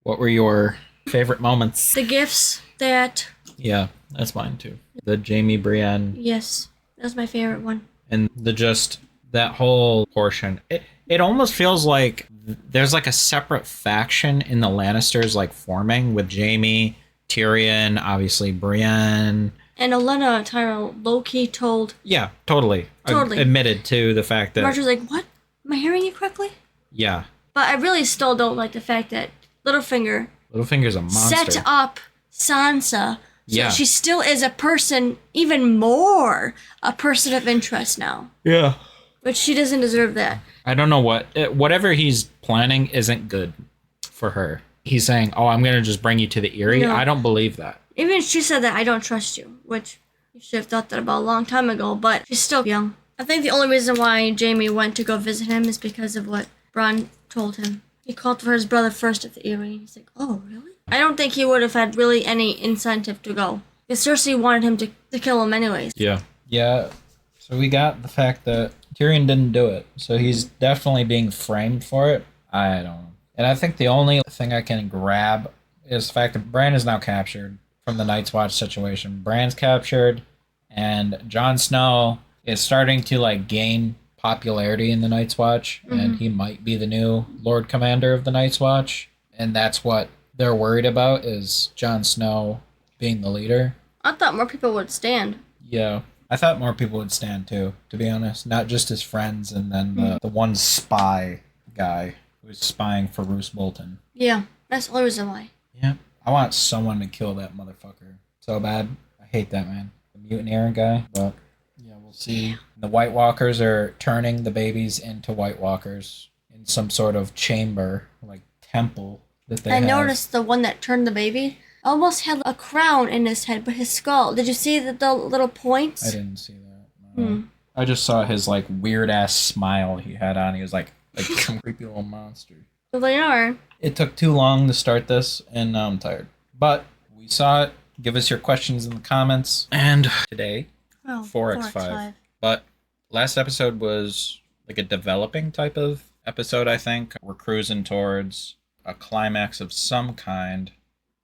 What were your favorite moments? The gifts that, Yeah, that's mine too. The Jamie Brienne yes, that was my favorite one. and the just that whole portion. It almost feels like there's like a separate faction in the Lannisters like forming with Jamie, Tyrion, obviously Brienne. And Olenna Tyrell low-key told... Yeah, totally. Totally. Admitted to the fact that Marjorie's like, what? Am I hearing you correctly? yeah, But I really still don't like the fact that Littlefinger Littlefinger's a monster. set up Sansa so Yeah. she still is a person, even more a person of interest now. Yeah. But she doesn't deserve that. I don't know whatever he's planning isn't good for her. He's saying, "Oh, I'm going to just bring you to the Eyrie." No. I don't believe that. Even she said that, I don't trust you, which you should have thought that about a long time ago, but she's still young. I think the only reason why Jamie went to go visit him is because of what Bronn told him. He called for his brother first at the Eyrie, and he's like, oh, really? I don't think he would have had really any incentive to go. Because Cersei wanted him to kill him anyways. Yeah. Yeah. So we got the fact that Tyrion didn't do it. So he's definitely being framed for it. I don't know. And I think the only thing I can grab is the fact that Bran is now captured from the Night's Watch situation. Bran's captured, and Jon Snow is starting to like gain popularity in the Night's Watch, and he might be the new Lord Commander of the Night's Watch. And that's what they're worried about, is Jon Snow being the leader. I thought more people would stand. Yeah. I thought more people would stand too, to be honest. Not just his friends and then the one spy guy who was spying for Roose Bolton. Yeah, that's the only reason why. Yeah. I want someone to kill that motherfucker so bad. I hate that man. The mutineer guy. But yeah, we'll see. The White Walkers are turning the babies into White Walkers in some sort of chamber, like temple that they I have. noticed the one that turned the baby almost had a crown in his head, but his skull. Did you see the little points? I didn't see that. No. I just saw his like weird ass smile he had on. He was like some creepy little monster. So they are. It took too long to start this, and now I'm tired. But we saw it. Give us your questions in the comments. And today, 4x5. But last episode was like a developing type of episode, I think. We're cruising towards a climax of some kind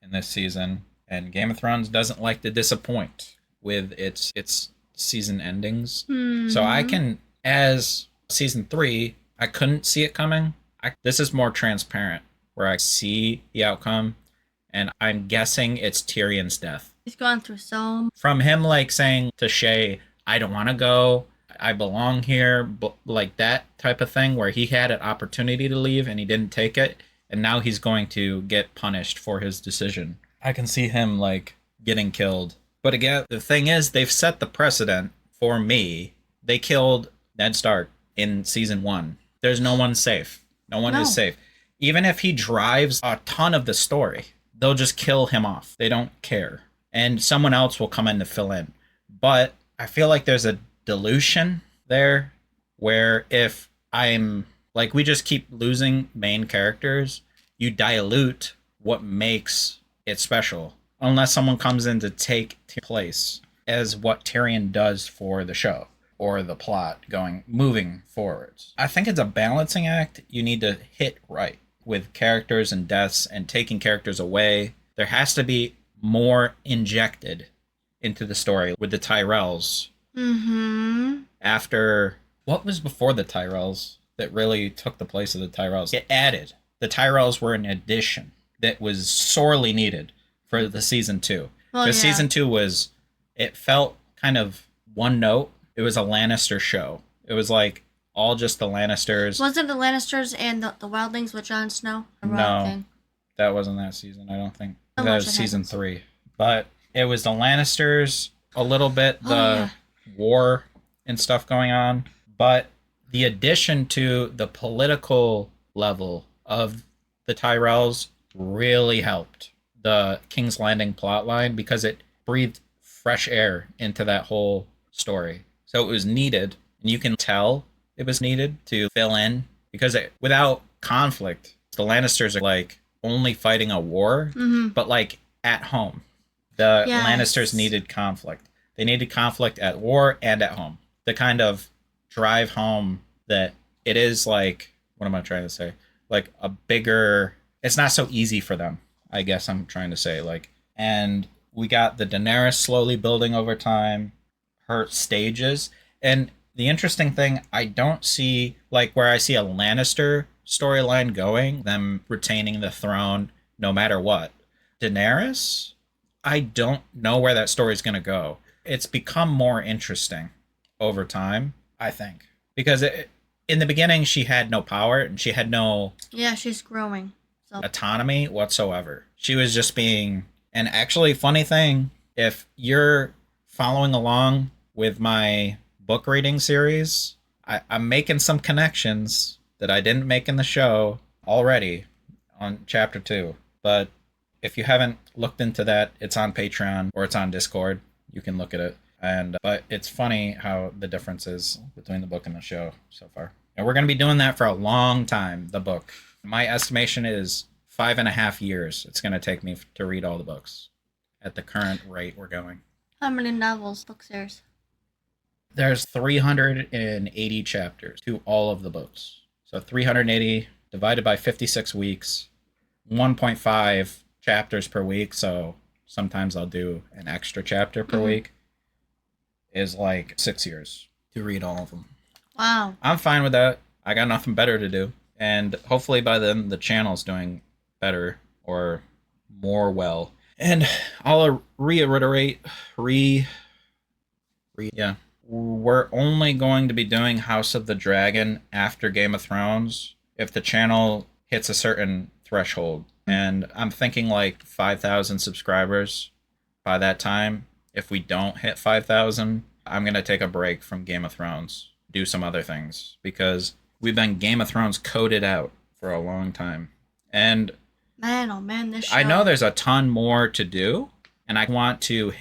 in this season. And Game of Thrones doesn't like to disappoint with its season endings. So I can, as season 3, I couldn't see it coming. This is more transparent, where I see the outcome, and I'm guessing it's Tyrion's death. He's gone through so... From him, like, saying to Shay, I don't want to go, I belong here, but like that type of thing, where he had an opportunity to leave, and he didn't take it, and now he's going to get punished for his decision. I can see him, like, getting killed. But again, the thing is, they've set the precedent for me. They killed Ned Stark in season 1. There's no one safe. No one is safe. Even if he drives a ton of the story, they'll just kill him off. They don't care. And someone else will come in to fill in. But I feel like there's a dilution there, where if I'm, like, we just keep losing main characters, you dilute what makes it special. Unless someone comes in to take place, as what Tyrion does for the show or the plot moving forwards. I think it's a balancing act you need to hit right with characters and deaths and taking characters away. There has to be more injected into the story with the Tyrells. After, what was before the Tyrells that really took the place of the Tyrells? It added. The Tyrells were an addition that was sorely needed for the season 2. Because season 2 was, it felt kind of one note. It was a Lannister show. It was like all just the Lannisters. Was it the Lannisters and the Wildlings with Jon Snow? No, that wasn't that season, I don't think. That was season 3. But it was the Lannisters, a little bit the war and stuff going on. But the addition to the political level of the Tyrells really helped the King's Landing plotline, because it breathed fresh air into that whole story. So it was needed, and you can tell it was needed to fill in, because without conflict, the Lannisters are like only fighting a war, but like at home. The Lannisters needed conflict. They needed conflict at war and at home to kind of drive home that it is like, what am I trying to say? Like a bigger it's not so easy for them, I guess I'm trying to say. Like, and we got the Daenerys slowly building over time, her stages. And the interesting thing, I don't see, like, where I see a Lannister storyline going, them retaining the throne no matter what. Daenerys, I don't know where that story's going to go. It's become more interesting over time, I think. Because in the beginning, she had no power and she had no Yeah, she's growing. So autonomy whatsoever. She was just being. And actually, funny thing, if you're following along with my book reading series, I'm making some connections that I didn't make in the show already on chapter 2. But if you haven't looked into that, it's on Patreon or it's on Discord. You can look at it. And but it's funny how the difference is between the book and the show so far. And we're going to be doing that for a long time, the book. My estimation is 5.5 years it's going to take me to read all the books at the current rate we're going. how many novels, book series? There's 380 chapters to all of the books. So 380 divided by 56 weeks, 1.5 chapters per week. So sometimes I'll do an extra chapter per week. Is like 6 years to read all of them. Wow. I'm fine with that. I got nothing better to do. And hopefully by then the channel's doing better or more well. And I'll reiterate, yeah. We're only going to be doing House of the Dragon after Game of Thrones if the channel hits a certain threshold. And I'm thinking like 5,000 subscribers by that time. If we don't hit 5,000, I'm going to take a break from Game of Thrones, do some other things, because we've been Game of Thrones coded out for a long time. And man, oh man, this show. I know there's a ton more to do, and I want to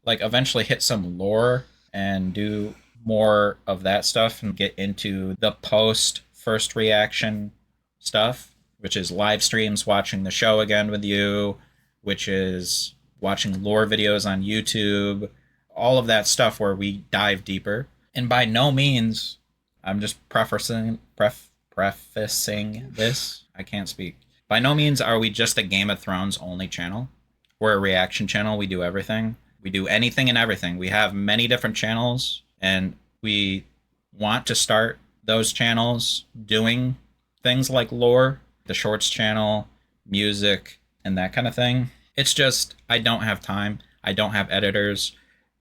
eventually hit some lore and do more of that stuff and get into the post first reaction stuff, which is live streams, watching the show again with you, which is watching lore videos on YouTube, all of that stuff where we dive deeper. And by no means, I'm just prefacing this. I can't speak. By no means are we just a Game of Thrones only channel. We're a reaction channel. We do everything. We do anything and everything. We have many different channels, and we want to start those channels doing things like lore, the shorts channel, music, and that kind of thing. It's just, I don't have time. I don't have editors.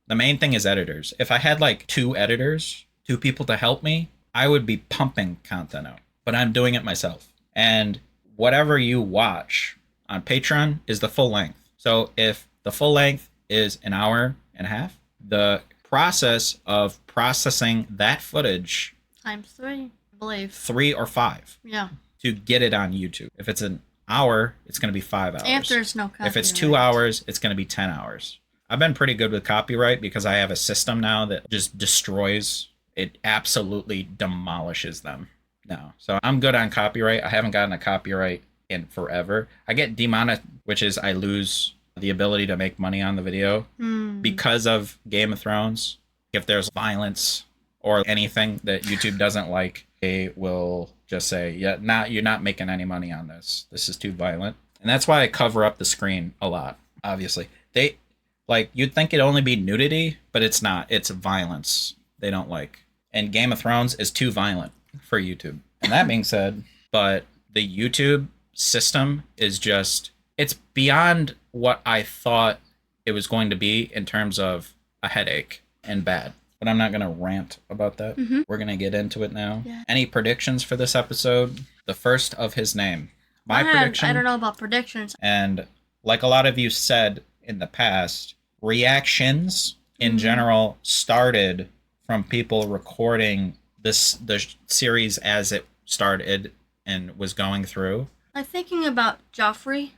The main thing is editors. If I had like 2 editors, 2 people to help me, I would be pumping content out. But I'm doing it myself. And whatever you watch on Patreon is the full length. So if the full length is an hour and a half, the process of processing that footage times 3, I believe. 3 or 5. Yeah. To get it on YouTube. If it's an hour, it's going to be 5 hours. If there's no copyright. If it's 2 hours, it's going to be 10 hours. I've been pretty good with copyright because I have a system now that just destroys. It absolutely demolishes them now. So I'm good on copyright. I haven't gotten a copyright in forever. I get demonetized, which is I lose the ability to make money on the video because of Game of Thrones. If there's violence or anything that YouTube doesn't like, they will just say, yeah, you're not making any money on this. This is too violent. And that's why I cover up the screen a lot, obviously. You'd think it'd only be nudity, but it's not. It's violence they don't like. And Game of Thrones is too violent for YouTube. And that being said, but the YouTube system is just, it's beyond what I thought it was going to be in terms of a headache and bad. But I'm not going to rant about that. We're going to get into it now. Yeah. Any predictions for this episode? The first of his name. My prediction. I don't know about predictions. And like a lot of you said in the past, reactions in general started from people recording the series as it started and was going through. Like thinking about Joffrey.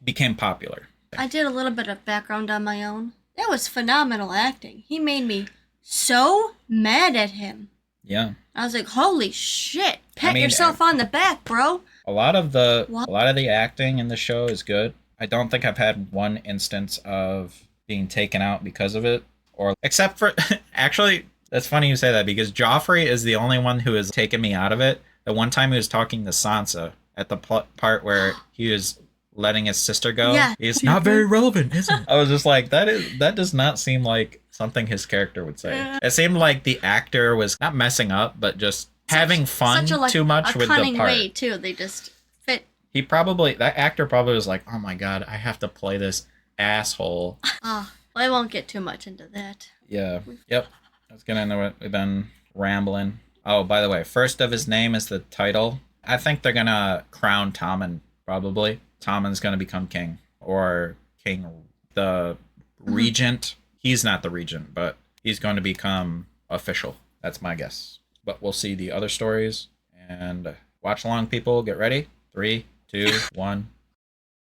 Became popular. I did a little bit of background on my own. That was phenomenal acting. He made me so mad at him. Yeah. I was like, holy shit. Pat yourself on the back, bro. A lot of the acting in the show is good. I don't think I've had one instance of being taken out because of it, or except for actually, that's funny you say that because Joffrey is the only one who has taken me out of it. The one time he was talking to Sansa at the part where he was letting his sister go. Yeah. He's not very relevant, is it? I was just like, that does not seem like something his character would say. It seemed like the actor was not messing up, but just having fun too much with the part. Way too. They just fit. That actor probably was like, oh my god, I have to play this asshole. Well, I won't get too much into that. Yeah. Yep. Let's get into it. We've been rambling. Oh, by the way, first of his name is the title. I think they're gonna crown Tommen, probably. Tommen's gonna become king. Or king, the regent. He's not the regent, but he's going to become official. That's my guess. But we'll see the other stories. And watch along, people. Get ready. 3, 2, 1.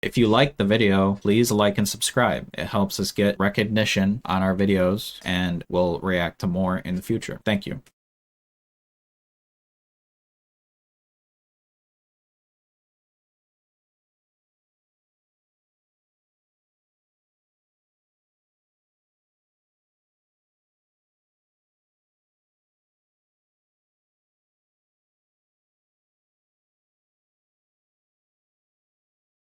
If you liked the video, please like and subscribe. It helps us get recognition on our videos, and we'll react to more in the future. Thank you.